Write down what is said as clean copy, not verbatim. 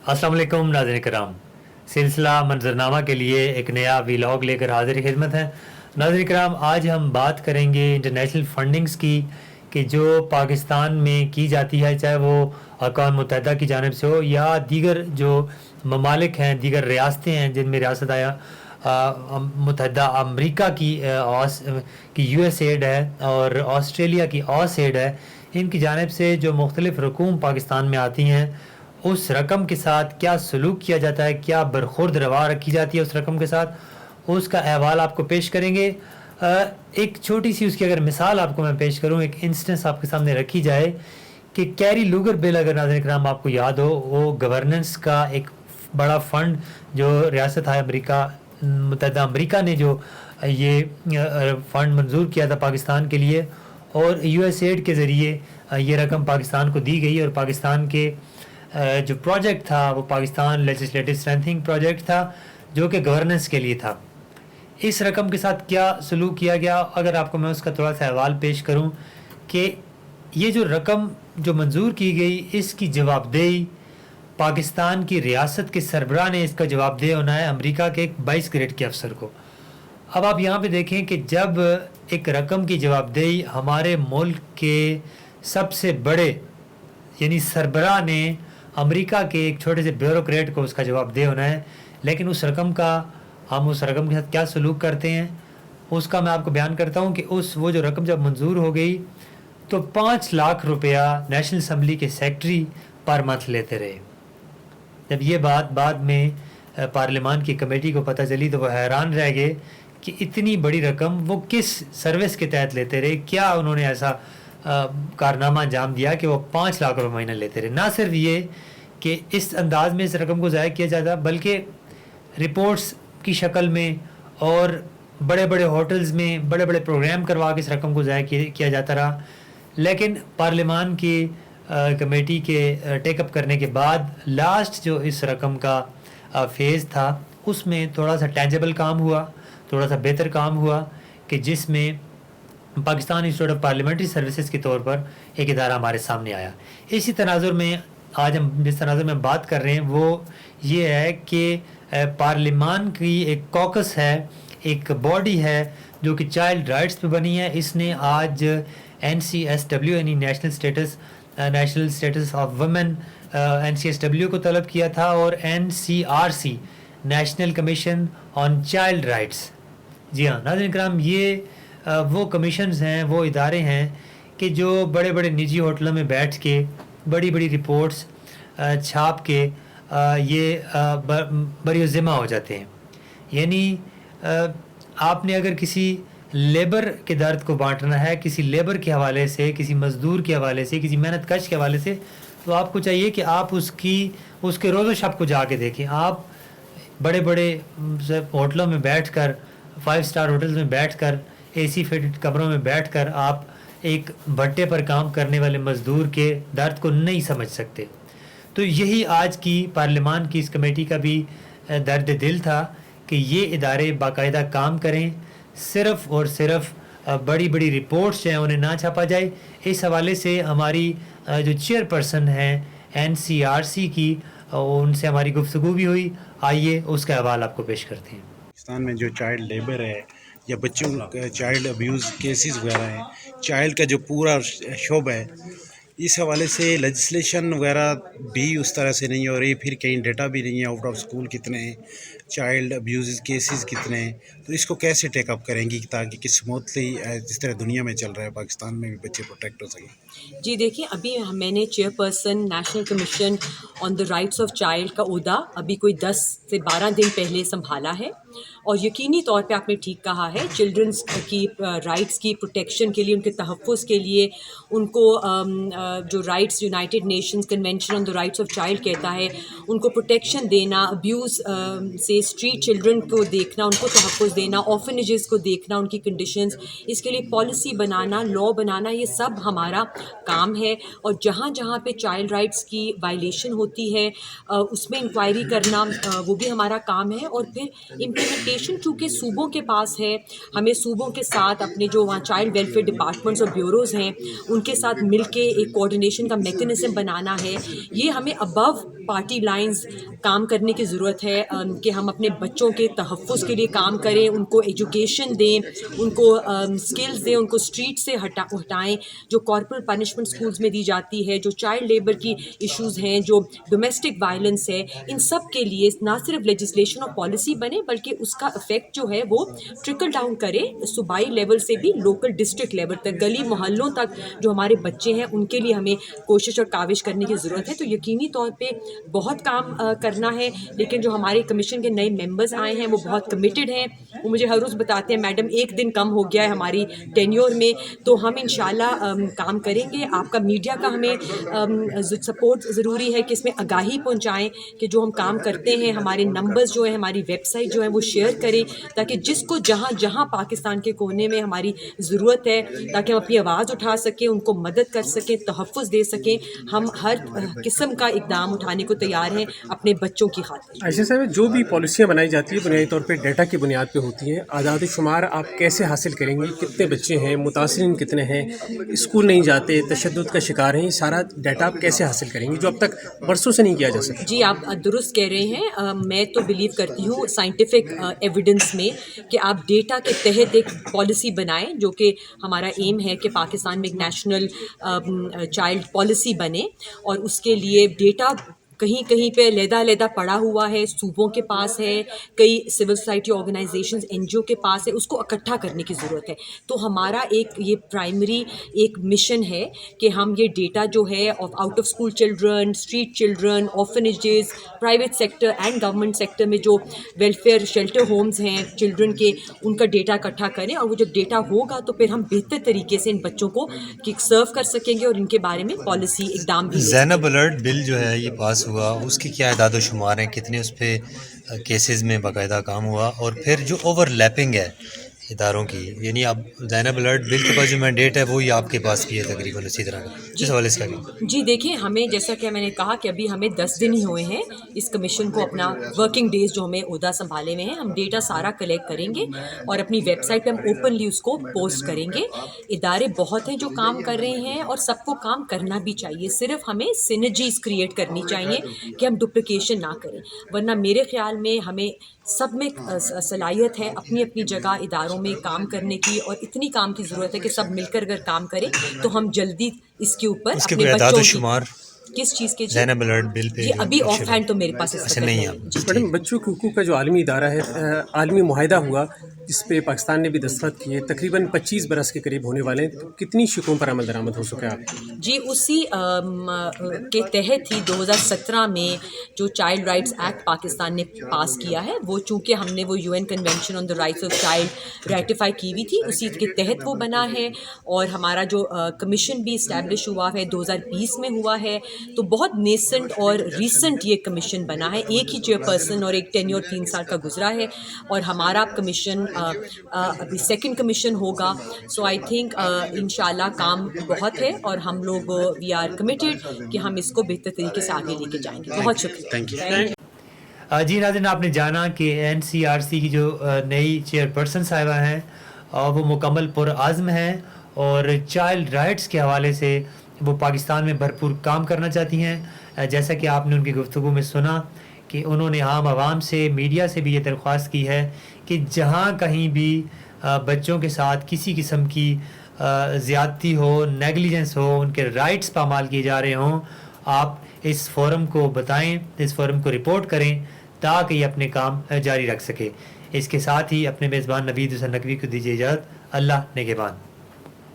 अस्सलाम वालेकुम नाज़रीन कराम। सिलसिला मंजरनामा के लिए एक नया वीलॉग लेकर हाजिर खिदमत है। नाज़रीन कराम, आज हम बात करेंगे इंटरनेशनल फंडिंग्स की कि जो पाकिस्तान में की जाती है, चाहे वो अक़वाम मुत्तहिदा की जानिब से हो या दीगर जो ममालिक हैं, दीगर रियासतें हैं जिनमें रियासत आया मुत्तहिदा अमरीका की US एड है और ऑस्ट्रेलिया की ऑस एड है। इनकी जानिब से जो मुख्तलिफ़ रकूम पाकिस्तान में आती हैं, उस रकम के साथ क्या सलूक किया जाता है, क्या बरखुर्द रवा रखी जाती है उस रकम के साथ, उसका अहवाल आपको पेश करेंगे। एक छोटी सी उसकी अगर मिसाल आपको मैं पेश करूं, एक इंस्टेंस आपके सामने रखी जाए कि कैरी लूगर बिल, अगर नाज़रीन कराम आपको याद हो, वो गवर्नेंस का एक बड़ा फ़ंड जो रियासत है मुत्तहिदा अमरीका ने जो ये फ़ंड मंजूर किया था पाकिस्तान के लिए, और US एड के ज़रिए ये रकम पाकिस्तान को दी गई और पाकिस्तान के जो प्रोजेक्ट था वो पाकिस्तान लेजिस्लेटिव स्ट्रेंथनिंग प्रोजेक्ट था जो कि गवर्नेंस के लिए था। इस रकम के साथ क्या सलूक किया गया, अगर आपको मैं उसका थोड़ा सा अहवाल पेश करूं कि ये जो रकम जो मंजूर की गई, इसकी जवाबदेही पाकिस्तान की रियासत के सरबराह ने इसका जवाबदेह होना है अमेरिका के एक 22 ग्रेड के अफसर को। अब आप यहाँ पे देखें कि जब एक रकम की जवाबदेही हमारे मुल्क के सबसे बड़े यानी सरबराह ने अमेरिका के एक छोटे से ब्यूरोक्रेट को उसका जवाबदेह होना है, लेकिन हम उस रकम के साथ क्या सलूक करते हैं उसका मैं आपको बयान करता हूँ कि वो जो रकम जब मंजूर हो गई तो 5 लाख रुपया नेशनल असम्बली के सेक्रेटरी पर मंथ लेते रहे। जब ये बात बाद में पार्लियामान की कमेटी को पता चली तो वो हैरान रह गए कि इतनी बड़ी रकम वो किस सर्विस के तहत लेते रहे, क्या उन्होंने ऐसा कारनामा अंजाम दिया कि वो 5 लाख रुपये महीना लेते रहे। ना सिर्फ ये कि इस अंदाज में इस रकम को ज़ाया किया जाता, बल्कि रिपोर्ट्स की शक्ल में और बड़े बड़े होटल्स में बड़े बड़े प्रोग्राम करवा के इस रकम को ज़ाया किया जाता रहा। लेकिन पार्लियामान की कमेटी के टेकअप करने के बाद लास्ट जो इस रकम का फेज़ था उसमें थोड़ा सा टेंजेबल काम हुआ, थोड़ा सा बेहतर काम हुआ कि जिसमें Pakistan institute of parliamentary services के तौर पर एक इदारा हमारे सामने आया। इसी तनाजुर में आज हम जिस तनाजुर में बात कर रहे हैं वो ये है कि पार्लियामान की एक कॉकस है, एक बॉडी है जो कि चाइल्ड राइट्स पे बनी है। इसने आज NCSW यानी national status of women NCSW को तलब किया था और NCRC national commission on child rights. जी हाँ नाज़रीन कराम, ये वो कमीशंस हैं, वो इदारे हैं कि जो बड़े बड़े निजी होटलों में बैठ के बड़ी बड़ी रिपोर्ट्स छाप के ये बरी ज़िम्मा हो जाते हैं। यानी आपने अगर किसी लेबर के दर्द को बांटना है, किसी लेबर के हवाले से, किसी मज़दूर के हवाले से, किसी मेहनत कश के हवाले से, तो आपको चाहिए कि आप उसके रोज़ो शब को जाके देखें। आप बड़े बड़े होटलों में बैठकर, 5 स्टार होटल्स में बैठकर, AC फिटेड कमरों में बैठकर आप एक भट्टे पर काम करने वाले मज़दूर के दर्द को नहीं समझ सकते। तो यही आज की पार्लियामान की इस कमेटी का भी दर्द दिल था कि ये इदारे बाकायदा काम करें, सिर्फ़ और सिर्फ बड़ी बड़ी रिपोर्ट्स हैं उन्हें ना छापा जाए। इस हवाले से हमारी जो चेयरपर्सन हैं NCRC की, उनसे हमारी गुफ्तगू भी हुई। आइए उसका हवाल आपको पेश करते हैं। पाकिस्तान में जो चाइल्ड लेबर है या बच्चों चाइल्ड अब्यूज़ केसेस वगैरह हैं, चाइल्ड का जो पूरा शोबा है, इस हवाले से लेजिस्लेशन वगैरह भी उस तरह से नहीं हो रही। फिर कहीं डेटा भी नहीं है आउट ऑफ स्कूल कितने हैं, चाइल्ड अब्यूज़ केसेस कितने हैं, तो इसको कैसे टेकअप करेंगी ताकि कि स्मूथली जिस तरह दुनिया में चल रहा है पाकिस्तान में भी बच्चे प्रोटेक्ट हो सकें। जी देखिए, अभी मैंने chairperson national commission on the rights of child का ओहदा अभी कोई 10 से 12 दिन पहले संभाला है और यकीनी तौर पे आपने ठीक कहा है, चिल्ड्रंस की राइट्स की प्रोटेक्शन के लिए, उनके तहफ़्फ़ुज़ के लिए, उनको जो rights United Nations convention on the rights of child कहता है, उनको प्रोटेक्शन देना, अब्यूज़ से स्ट्रीट चिल्ड्रन को देखना, उनको तहफ़्फ़ुज़ देना, ऑर्फनेजेस को देखना, उनकी कंडीशंस, इसके लिए पॉलिसी बनाना, लॉ बनाना, ये सब हमारा काम है। और जहाँ जहाँ पे चाइल्ड राइट्स की वायलेशन होती है उसमें इंक्वायरी करना वो भी हमारा काम है। और फिर इम्प्लीमेंटेशन चूँकि सूबों के पास है, हमें सूबों के साथ अपने जो वहाँ चाइल्ड वेलफेयर डिपार्टमेंट्स और ब्यूरोज़ हैं उनके साथ मिल के एक कोऑर्डिनेशन का मेकनिज़म बनाना है। ये हमें अबव पार्टी लाइंस काम करने की ज़रूरत है कि हम अपने बच्चों के तहफ़्फ़ुज़ के लिए काम करें, उनको एजुकेशन दें, उनको स्किल्स दें, उनको स्ट्रीट से हटाएं, जो कॉर्पोरल पनिशमेंट स्कूल्स में दी जाती है, जो चाइल्ड लेबर की इश्यूज़ हैं, जो डोमेस्टिक वायलेंस है, इन सब के लिए ना सिर्फ लेजिस्लेशन और पॉलिसी बने बल्कि उसका इफ़ेक्ट जो है वो ट्रिकल डाउन करे सूबाई लेवल से भी लोकल डिस्ट्रिक्ट लेवल तक, गली मोहल्लों तक जो हमारे बच्चे हैं उनके लिए हमें कोशिश और काविश करने की ज़रूरत है। तो यकीनी तौर पे बहुत काम करना है, लेकिन जो हमारे कमीशन के नए मेंबर्स आए हैं वो बहुत कमिटेड हैं। वो मुझे हर रोज़ बताते हैं मैडम एक दिन कम हो गया है हमारी टेन्योर में, तो हम इंशाल्लाह काम करेंगे। आपका मीडिया का हमें सपोर्ट ज़रूरी है कि इसमें आगाही पहुँचाएँ कि जो हम काम करते हैं, हमारे नंबर्स जो है, हमारी वेबसाइट जो है वो शेयर करें, ताकि जिसको जहाँ जहाँ पाकिस्तान के कोने में हमारी ज़रूरत है, ताकि हम अपनी आवाज़ उठा सकें, उनको मदद कर सकें, तहफ़्फ़ुज़ दे सकें। हम हर किस्म का इक़दाम उठाने को तैयार हैं अपने बच्चों की खातिर। आयशा साहब, जो भी पॉलिसियाँ बनाई जाती है बुनियादी तौर पे डाटा की बुनियाद पे होती हैं। आदाद शुमार आप कैसे हासिल करेंगे? कितने बच्चे हैं, मुतासरीन कितने हैं, स्कूल नहीं जाते, तशद्दुद का शिकार हैं, ये सारा डाटा आप कैसे हासिल करेंगे जो अब तक बरसों से नहीं किया जा सका? जी, आप दुरुस्त कह रहे हैं। मैं तो बिलीव करती हूँ साइंटिफिक एविडेंस में कि आप डेटा के तहत एक पॉलिसी बनाएं, जो कि हमारा एम है कि पाकिस्तान में एक नेशनल चाइल्ड पॉलिसी बने, और उसके लिए डेटा कहीं कहीं पे लहदा पड़ा हुआ है, सूबों के पास है, कई सिविल सोसाइटी ऑर्गेनाइजेशंस एनजीओ के पास है, उसको इकट्ठा करने की ज़रूरत है। तो हमारा एक ये प्राइमरी एक मिशन है कि हम ये डेटा जो है out of school children, street children, orphanages, private sector and government sector में जो वेलफेयर शेल्टर होम्स हैं चिल्ड्रन के, उनका डेटा इकट्ठा करें, और वो जब डेटा होगा तो फिर हम बेहतर तरीके से इन बच्चों को सर्व कर सकेंगे और इनके बारे में पॉलिसी इकदाम भी। ज़ैनब अलर्ट बिल जो है ये पास हुआ, उसकी क्या इदाद शुमार हैं, कितने उस पर केसेस में बाकायदा काम हुआ, और फिर जो ओवरलैपिंग है इदारों की, यानी अब ज़ैनब अलर्ट बिल के पास जो मैंडेट है वो ही आपके पास भी है तकरीबन इसी तरह का, जिस हवाले से भी। जी देखिए, हमें जैसा कि मैंने कहा कि अभी हमें 10 दिन ही हुए हैं इस कमीशन को अपना वर्किंग डेज जो हमें ओहदा संभाले में हैं। हम डेटा सारा कलेक्ट करेंगे और अपनी वेबसाइट पे हम ओपनली उसको पोस्ट करेंगे। इदारे बहुत हैं जो काम कर रहे हैं और सबको काम करना भी चाहिए, सिर्फ हमें सिनर्जीज क्रिएट करनी चाहिए कि हम डुप्लिकेशन ना करें, वरना मेरे ख्याल में हमें सब में सलाहियत है अपनी अपनी जगह इदारों में काम करने की, और इतनी काम की ज़रूरत है कि सब मिलकर अगर काम करें तो हम जल्दी इसके ऊपर अपने बच्चों शुमार किस चीज़ के ज़ैनब अलर्ट बिल पे जी अभी ऑफ हैंड तो मेरे पास अच्छा नहीं है। मैडम, बच्चों के हुकूक का जो आलमी इदारा है, आलमी मुआहिदा हुआ जिस पे पाकिस्तान ने भी दस्तखत किए, तकरीबन 25 बरस के करीब होने वाले हैं, तो कितनी शिकों पर अमल दरामद हो सका आप? जी उसी के तहत ही 2017 में जो चाइल्ड राइट्स एक्ट पाकिस्तान ने पास किया है, वो चूँकि हमने वो UN convention on the rights of child ratify की हुई थी, उसी के तहत वो बना है। और हमारा जो कमीशन भी इस्टेब्लिश हुआ है 2020 में हुआ है, तो बहुत नेसेंट और रीसेंट ये कमीशन बना है। एक ही चेयरपर्सन और एक टेन्योर 3 साल का गुजरा है, और हमारा कमीशन अभी सेकंड कमीशन होगा। सो आई थिंक इंशाल्लाह काम बहुत है और हम लोग वी आर कमिटेड कि हम इसको बेहतर तरीके से आगे लेके जाएंगे। बहुत शुक्रिया। Thank you. जी नाज़रीन, आपने जाना कि एनसीआरसी की जो नई चेयरपर्सन साहिबा हैं वो मुकम्मल पुरआज़्म हैं और चाइल्ड राइट्स के हवाले से वो पाकिस्तान में भरपूर काम करना चाहती हैं। जैसा कि आपने उनकी गुफ्तगू में सुना कि उन्होंने आम आवाम से, मीडिया से भी ये दरख्वास्त की है कि जहाँ कहीं भी बच्चों के साथ किसी किस्म की ज़्यादती हो, नेगलिजेंस हो, उनके राइट्स पामाल किए जा रहे हों, आप इस फोरम को बताएं, इस फोरम को रिपोर्ट करें ताकि ये अपने काम जारी रख सके। इसके साथ ही अपने मेज़बान नवीद हुसैन नकवी को दीजिए इजाज़त। अल्लाह नेगेबान।